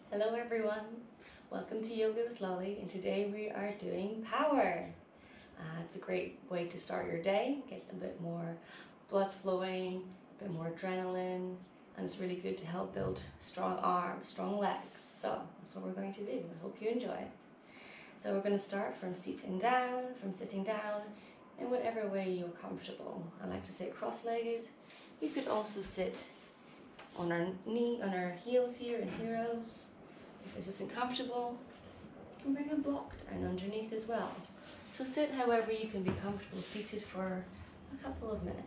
Hello everyone, welcome to Yoga with Lolli, and today we are doing power. It's a great way to start your day, get a bit more blood flowing, a bit more adrenaline, and it's really good to help build strong arms, strong legs. So that's what we're going to do. I hope you enjoy it. So we're going to start from sitting down, in whatever way you're comfortable. I like to sit cross-legged. You could also sit on our heels here in heroes. If this isn't comfortable, you can bring a block down underneath as well. So sit however you can be comfortable seated for a couple of minutes.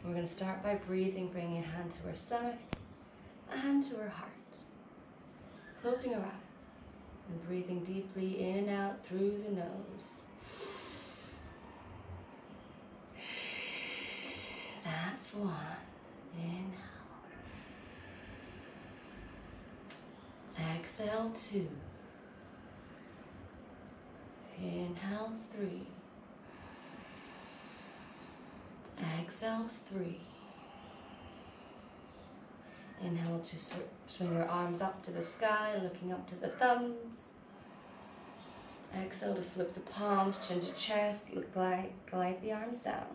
We're going to start by breathing, bringing a hand to our stomach, a hand to our heart. Closing our eyes and breathing deeply in and out through the nose. That's one. Inhale. Exhale 2. Inhale 3. Exhale 3. Inhale to swing your arms up to the sky, looking up to the thumbs. Exhale to flip the palms, chin to chest, glide the arms down.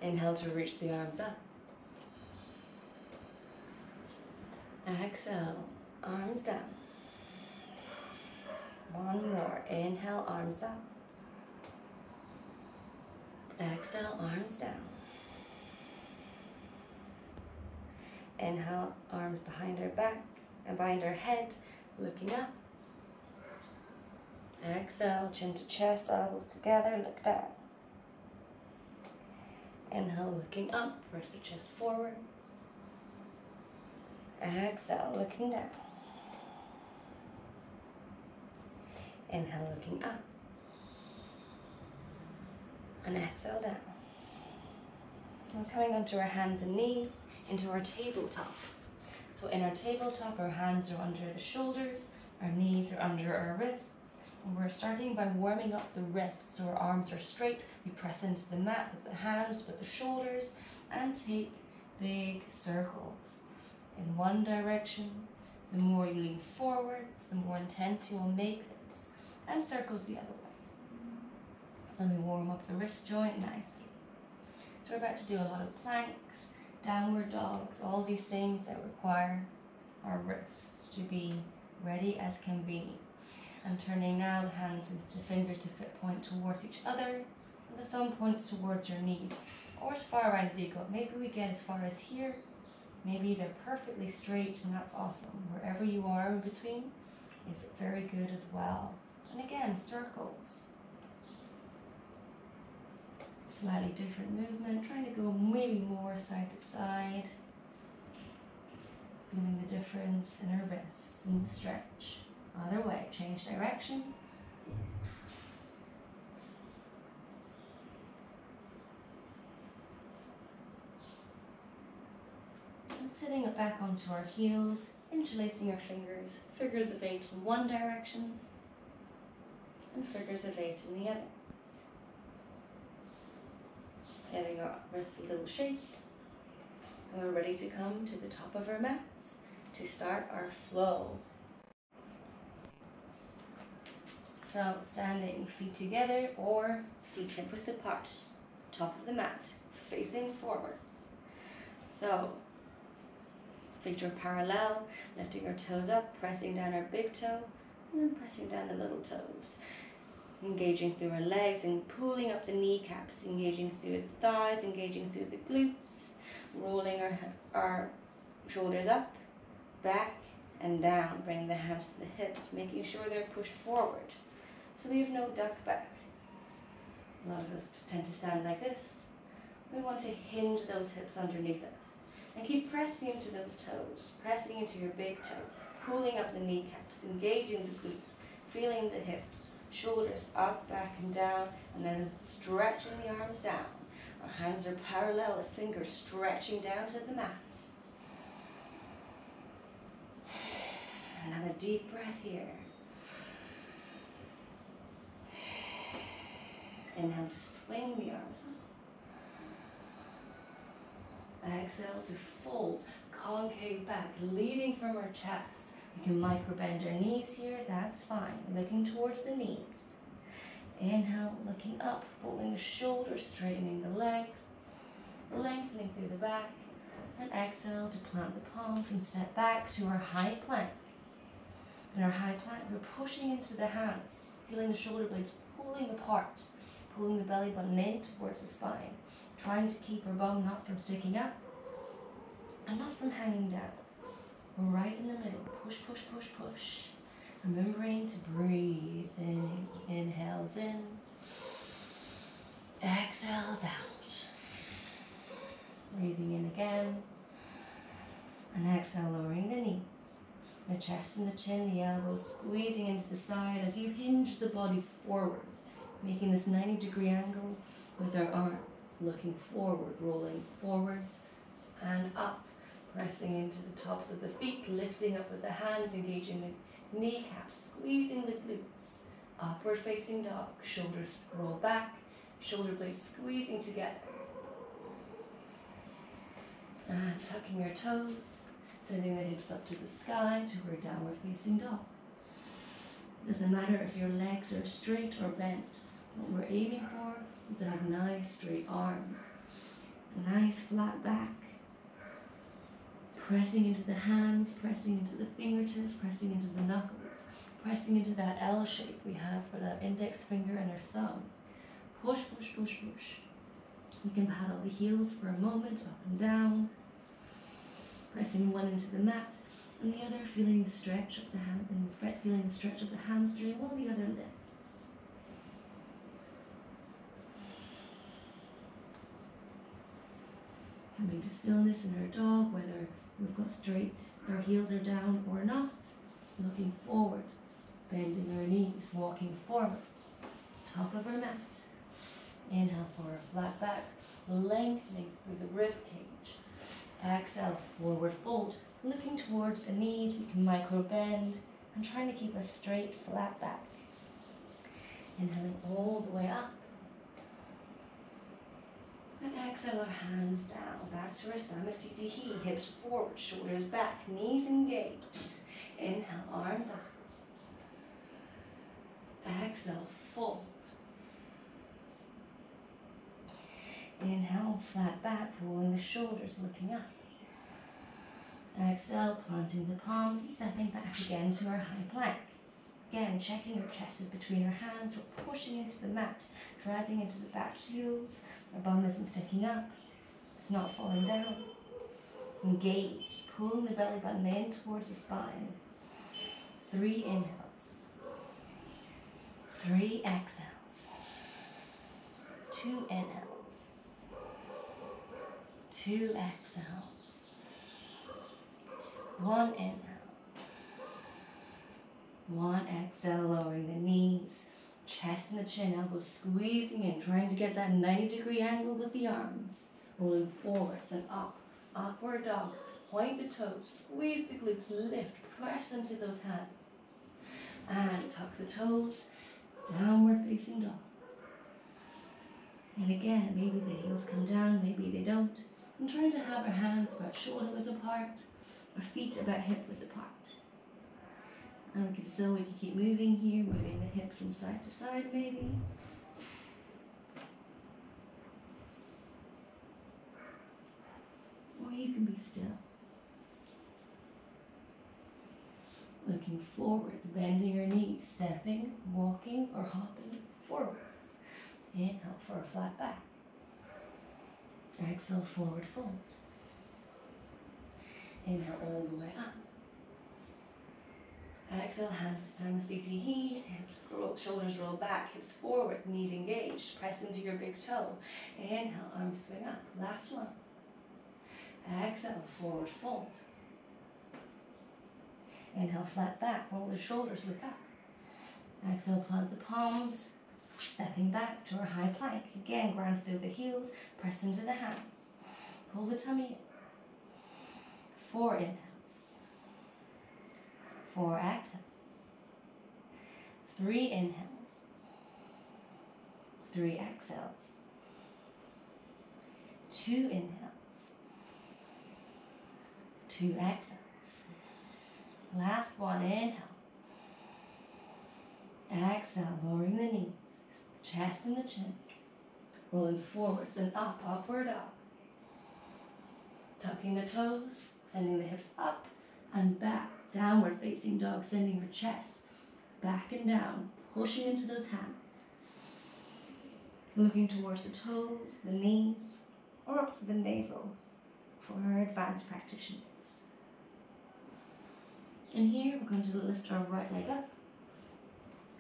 Inhale to reach the arms up. Exhale, arms down. One more. Inhale, arms up. Exhale, arms down. Inhale, arms behind our back and behind our head, looking up. Exhale, chin to chest, elbows together, look down. Inhale, looking up, press the chest forward. Exhale, looking down. Inhale, looking up. And exhale down. We're coming onto our hands and knees, into our tabletop. So in our tabletop, our hands are under the shoulders, our knees are under our wrists. And we're starting by warming up the wrists so our arms are straight. We press into the mat with the hands, with the shoulders, and take big circles. In one direction, the more you lean forwards, the more intense you'll make this, and circles the other way. So we warm up the wrist joint nicely. So we're about to do a lot of planks, downward dogs, all these things that require our wrists to be ready as can be. And turning now the hands into fingers to point towards each other, and the thumb points towards your knees, or as far around as you go. Maybe we get as far as here. Maybe they're perfectly straight, and that's awesome. Wherever you are in between is very good as well. And again, circles. Slightly different movement, trying to go maybe more side to side. Feeling the difference in our wrists and the stretch. Other way, change direction. And sitting it back onto our heels, interlacing our fingers, figures of 8 in one direction, and figures of 8 in the other. Giving our wrists a little shake, and we're ready to come to the top of our mats to start our flow. So standing feet together or feet hip width apart, top of the mat, facing forwards. So feet are parallel, lifting our toes up, pressing down our big toe, and then pressing down the little toes. Engaging through our legs and pulling up the kneecaps, engaging through the thighs, engaging through the glutes, rolling our shoulders up, back, and down, bringing the hands to the hips, making sure they're pushed forward. So we have no duck back. A lot of us tend to stand like this. We want to hinge those hips underneath us. And keep pressing into those toes, pressing into your big toe, pulling up the kneecaps, engaging the glutes, feeling the hips, shoulders up, back and down, and then stretching the arms down. Our hands are parallel, the fingers stretching down to the mat. Another deep breath here. Inhale to swing the arms up. Exhale to fold, concave back, leading from our chest. We can micro bend our knees here, that's fine. Looking towards the knees. Inhale, looking up, rolling the shoulders, straightening the legs, lengthening through the back. And exhale to plant the palms and step back to our high plank. In our high plank, we're pushing into the hands, feeling the shoulder blades pulling apart, pulling the belly button in towards the spine, trying to keep our bum not from sticking up and not from hanging down. We're right in the middle. Push, push, push, push. Remembering to breathe in. Inhales in. Exhales out. Breathing in again. And exhale, lowering the knees. The chest and the chin, the elbows squeezing into the side as you hinge the body forwards, making this 90-degree angle with our arms, looking forward, rolling forwards and up, pressing into the tops of the feet, lifting up with the hands, engaging the kneecaps, squeezing the glutes, upward facing dog, shoulders roll back, shoulder blades squeezing together. And tucking your toes, sending the hips up to the sky to our downward facing dog. Doesn't matter if your legs are straight or bent. What we're aiming for is to have nice straight arms, a nice flat back, pressing into the hands, pressing into the fingertips, pressing into the knuckles, pressing into that L shape we have for that index finger and our thumb. Push, push, push, push. You can paddle the heels for a moment, up and down, pressing one into the mat, and the other feeling the stretch of the hamstring while the other lifts. Coming to stillness in our dog, whether we've got straight, our heels are down or not, looking forward, bending our knees, walking forwards, top of our mat. Inhale for a flat back, lengthening through the rib cage. Exhale, forward fold, looking towards the knees. We can micro bend and trying to keep a straight, flat back. Inhaling all the way up. And exhale, our hands down, back to our Namaste, hips forward, shoulders back, knees engaged. Inhale, arms up. Exhale, fold. Inhale, flat back, rolling the shoulders, looking up. Exhale, planting the palms and stepping back again to our high plank. Again, checking our chest is between our hands. We're pushing into the mat, dragging into the back heels. Our bum isn't sticking up. It's not falling down. Engage, pulling the belly button in towards the spine. 3 inhales. 3 exhales. 2 inhales. 2 exhales. 1 inhale. 1 exhale, lowering the knees, chest and the chin, elbows squeezing in, trying to get that 90-degree angle with the arms. Rolling forwards and up, upward dog. Point the toes, squeeze the glutes, lift, press into those hands. And tuck the toes, downward facing dog. And again, maybe the heels come down, maybe they don't. And trying to have our hands about shoulder width apart, our feet about hip width apart. And we can keep moving here, moving the hips from side to side maybe. Or you can be still. Looking forward, bending your knees, stepping, walking or hopping forwards. Inhale for a flat back. Exhale, forward fold. Inhale all the way up. Exhale, hands to Namaste, hips, shoulders roll back, hips forward, knees engaged, press into your big toe. Inhale, arms swing up. Last one. Exhale, forward fold. Inhale, flat back, roll the shoulders, look up. Exhale, plant the palms, stepping back to our high plank. Again, ground through the heels, press into the hands. Pull the tummy in. 4 inhales. 4 exhales. 3 inhales. 3 exhales. 2 inhales. 2 exhales. Last one, inhale. Exhale, lowering the knees, chest and the chin. Rolling forwards and up, upward dog. Tucking the toes, sending the hips up and back. Downward facing dog, sending your chest back and down, pushing into those hands. Looking towards the toes, the knees, or up to the navel for our advanced practitioners. And here we're going to lift our right leg up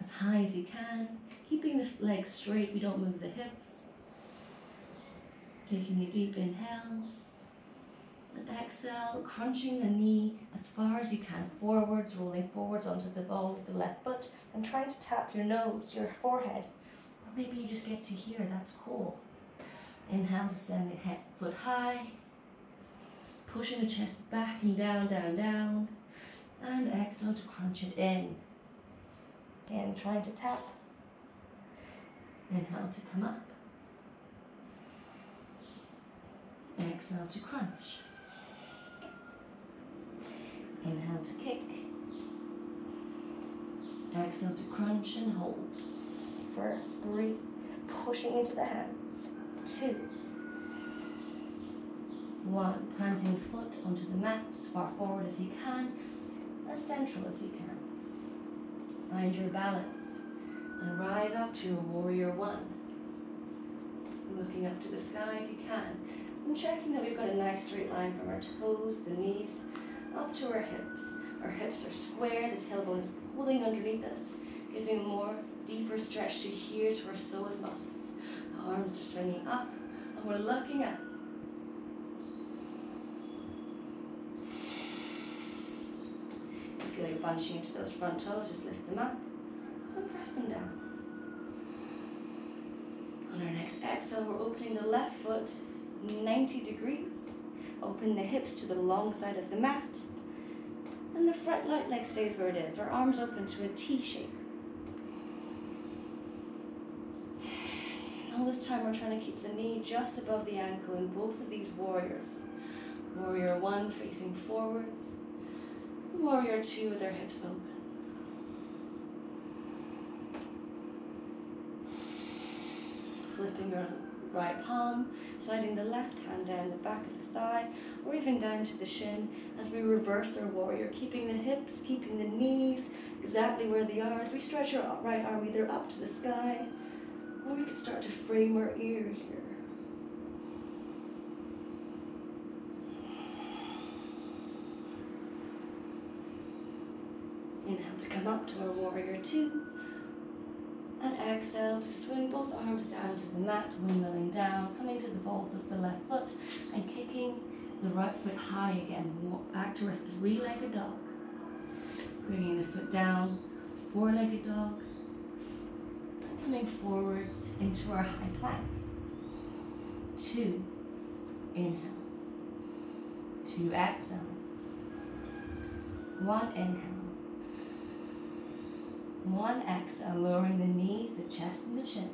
as high as you can, keeping the legs straight, we don't move the hips. Taking a deep inhale and exhale, crunching the knee as far as you can forwards, rolling forwards onto the ball of the left foot and trying to tap your nose, your forehead. Or maybe you just get to here, that's cool. Inhale to send the foot high, pushing the chest back and down, down, down. And exhale to crunch it in. And trying to tap. Inhale to come up. Exhale to crunch. Inhale to kick. Exhale to crunch and hold. For 3, pushing into the hands. 2, 1, planting foot onto the mat as far forward as you can, as central as you can. Find your balance and rise up to your warrior 1. Looking up to the sky if you can, and checking that we've got a nice straight line from our toes, the knees, up to our hips. Our hips are square, the tailbone is pulling underneath us, giving more deeper stretch to here to our psoas muscles. The arms are swinging up, and we're looking up. If you feel like bunching into those front toes, just lift them up and press them down. On our next exhale, we're opening the left foot 90 degrees. Open the hips to the long side of the mat. And the front leg stays where it is. Our arms open to a T shape. All this time we're trying to keep the knee just above the ankle in both of these warriors. Warrior 1 facing forwards. And warrior 2 with their hips open. Flipping your right palm, sliding the left hand down the back of the thigh, or even down to the shin as we reverse our warrior, keeping the hips, keeping the knees exactly where they are. As we stretch our right arm either up to the sky, or we can start to frame our ear here. Inhale to come up to our warrior 2. And exhale to swing both arms down to the mat, windmilling down, coming to the balls of the left foot and kicking the right foot high again, back to our 3-legged dog. Bringing the foot down, 4-legged dog, and coming forwards into our high plank. 2, inhale. 2, exhale. 1, inhale. 1, exhale, lowering the knees, the chest and the chin.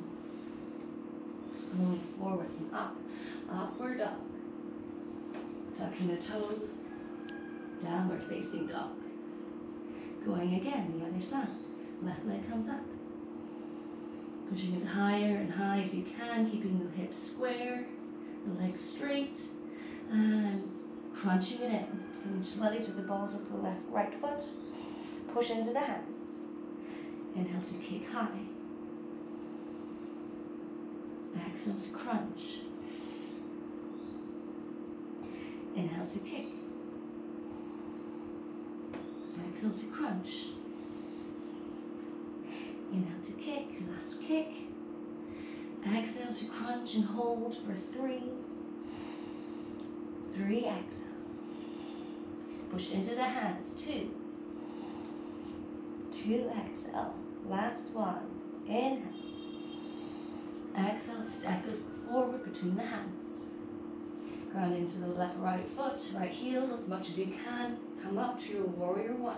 Rolling forwards and up, upward dog. Tucking the toes, downward facing dog. Going again, the other side. Left leg comes up. Pushing it higher and high as you can, keeping the hips square, the legs straight, and crunching it in. Coming slowly to the balls of the right foot. Push into the hands. Inhale to kick high. Exhale to crunch. Inhale to kick. Exhale to crunch. Inhale to kick, last kick. Exhale to crunch and hold for 3. 3, exhale. Push into the hands, 2. 2, exhale. Last one. Inhale. Exhale, step it forward between the hands. Ground into the right foot, right heel as much as you can. Come up to your warrior 1.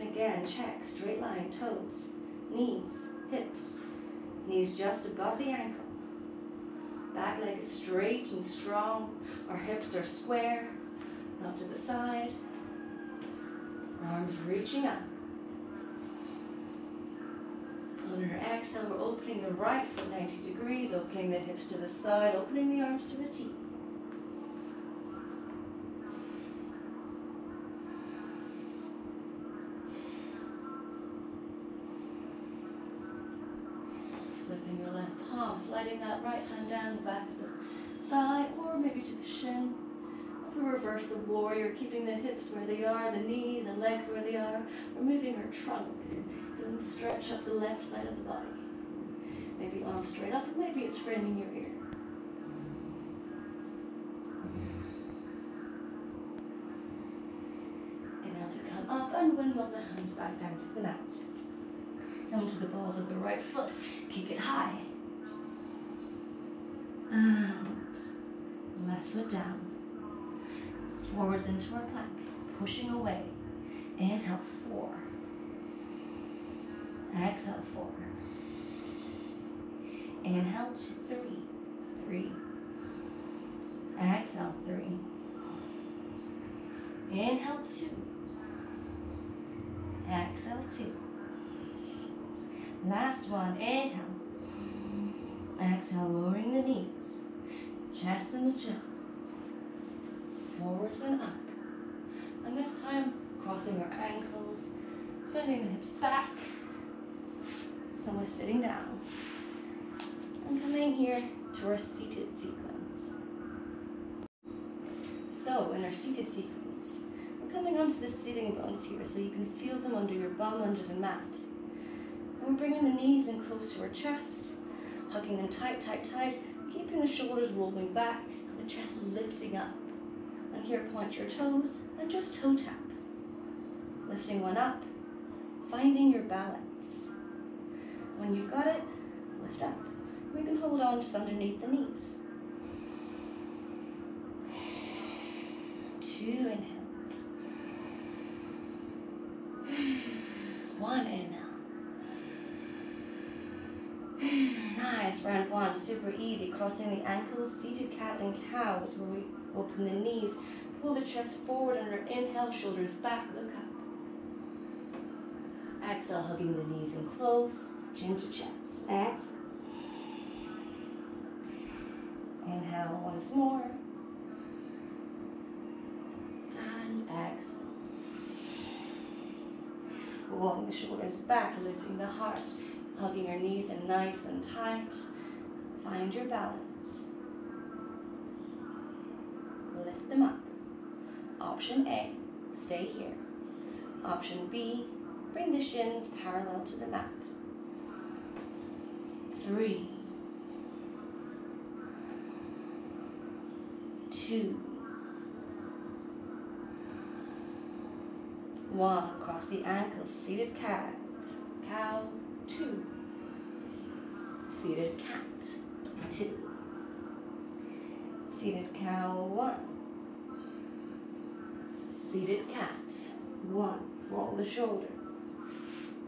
And again, check, straight line, toes, knees, hips. Knees just above the ankle. Back leg is is straight and strong. Our hips are square, not to the side. Arms reaching up. On our exhale, we're opening the right foot 90 degrees, opening the hips to the side, opening the arms to a T. Flipping your left palm, sliding that right hand down the back of the thigh, or maybe to the shin. If we reverse the warrior, keeping the hips where they are, the knees and legs where they are, we're moving our trunk, doing the stretch up the left side of the body. Maybe arms straight up, and maybe it's framing your ear. Inhale to come up and windmill the hands back down to the mat. Come to the balls of the right foot, kick it high. And left foot down. Forwards into our plank, pushing away. Inhale, 4. Exhale, 4. Inhale, 3. 3. Exhale, 3. Inhale, 2. Exhale, 2. Last one, inhale. Exhale, lowering the knees, chest and the chin. Forwards and up. And this time, crossing our ankles, sending the hips back. So we're sitting down. And coming here to our seated sequence. So in our seated sequence, we're coming onto the sitting bones here so you can feel them under your bum, under the mat. And we're bringing the knees in close to our chest, hugging them tight, tight, tight, keeping the shoulders rolling back and the chest lifting up. And here, point your toes and just toe tap. Lifting one up, finding your balance. When you've got it, lift up. We can hold on just underneath the knees. 2 inhales. 1 inhale. Nice, round 1, super easy. Crossing the ankles, seated cat and cow is where we open the knees. Pull the chest forward under inhale, shoulders back, look up. Exhale, hugging the knees in close, chin to chest. Exhale. Inhale once more. And exhale. Rolling the shoulders back, lifting the heart, hugging your knees in nice and tight. Find your balance. Lift them up. Option A, stay here. Option B, bring the shins parallel to the mat. 3, 2, 1. Cross the ankles, seated cat, cow, 2. Seated cat, 2. Seated cow, 1. Seated cat, 1. Roll the shoulders,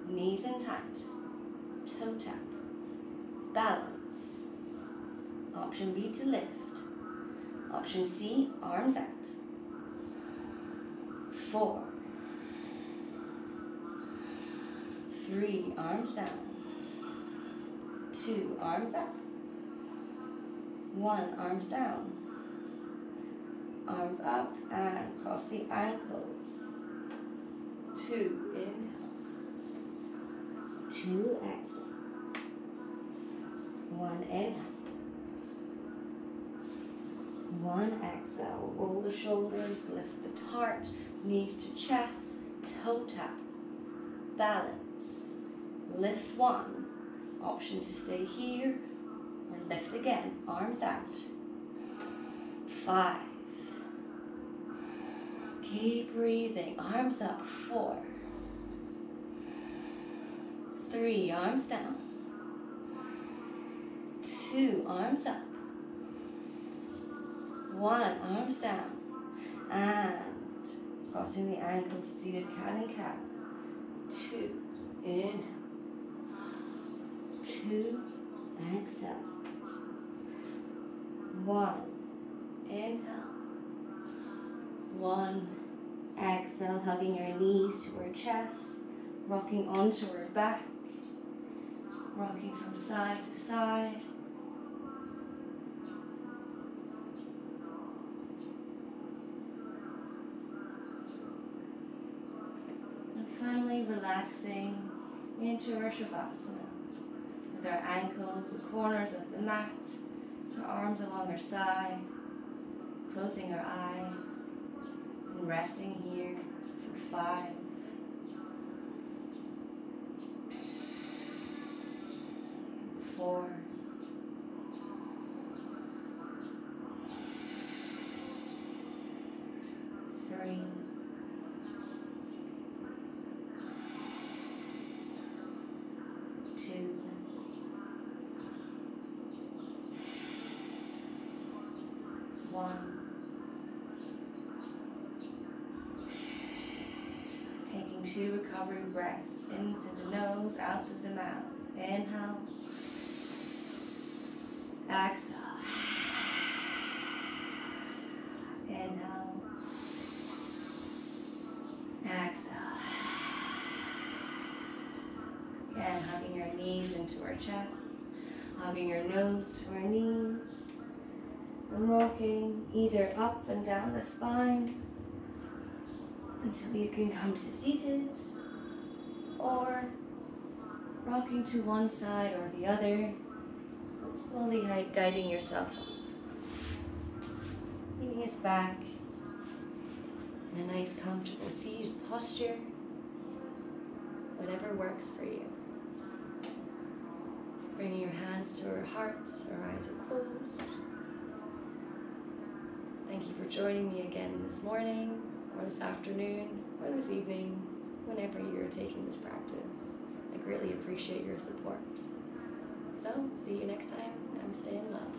knees in tight, toe tap, balance. Option B to lift. Option C, arms out. 4, 3, arms down. 2, arms up. 1, arms down. Arms up and cross the ankles. 2, inhale. 2, exhale. 1, inhale. 1, exhale. Roll the shoulders, lift the heart, knees to chest, toe tap, balance. Lift 1. Option to stay here or lift again, arms out. 5. Keep breathing, arms up. 4, 3, arms down. 2, arms up. 1, arms down. And crossing the ankles, seated cat and cow. 2, inhale. 2, exhale. 1. Inhale. 1. Exhale, hugging your knees to our chest, rocking onto our back, rocking from side to side. And finally relaxing into our Shavasana with our ankles, the corners of the mat, our arms along our side, closing our eyes. Resting here for 5, 4, 3, 2, 1. Taking 2 recovery breaths in through the nose, out through the mouth. Inhale. Exhale. Inhale. Exhale. Again, hugging your knees into our chest, hugging your nose to our knees, and rocking either up and down the spine until you can come to seated, or rocking to one side or the other, slowly guiding yourself up. Leaning us back in a nice comfortable seated posture, whatever works for you. Bringing your hands to our hearts, our eyes are closed. Thank you for joining me again this morning, or this afternoon, or this evening, whenever you're taking this practice. I greatly appreciate your support. So, see you next time. Namaste and love.